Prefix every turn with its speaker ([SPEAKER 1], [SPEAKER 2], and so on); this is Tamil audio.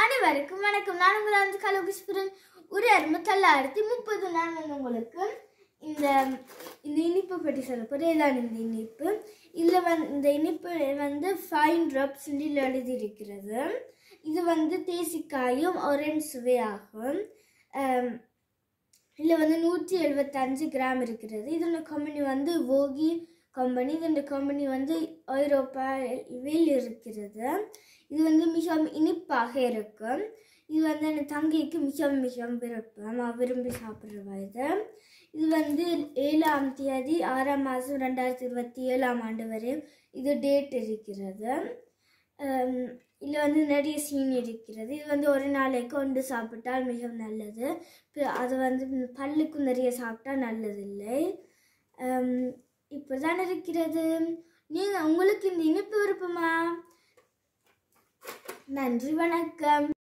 [SPEAKER 1] அனைவருக்கும் வணக்கம். நான் உங்கள் வந்து கலோகிஸ்புரன். ஒரு 1930 நான் வந்து உங்களுக்கு இந்த இனிப்பு பற்றி சொல்ல போகிறேன். இதான் இந்த இனிப்பு. இதில் இந்த இனிப்பு வந்து 5 drops எழுதியிருக்கிறது. இது வந்து தேசிக்காயும் ஆரஞ்சு சுவையாகும். இதில் வந்து 175 கிராம் இருக்கிறது. இதோட கம்பெனி வந்து வோகி கம்பெனி. இதோட கம்பெனி வந்து ஐரோப்பாவில் இருக்கிறது. இது வந்து மிகவும் இனிப்பாக இருக்கும். இது வந்து என் தங்கைக்கு மிகவும் விருப்பம். விரும்பி சாப்பிட்ற இது வந்து 7ஆம் தேதி 6ஆம் மாதம் 2027ஆம் ஆண்டு வரை இது டேட் இருக்கிறது. இதில் வந்து நிறைய சீனி இருக்கிறது. இது வந்து ஒரு நாளைக்கு ஒன்று சாப்பிட்டால் மிகவும் நல்லது. அது வந்து பல்லுக்கும் நிறைய சாப்பிட்டா நல்லதில்லை. இப்போ தான் இருக்கிறது. உங்களுக்கு இந்த இனிப்பு விருப்பமா? நன்றி, வணக்கம்.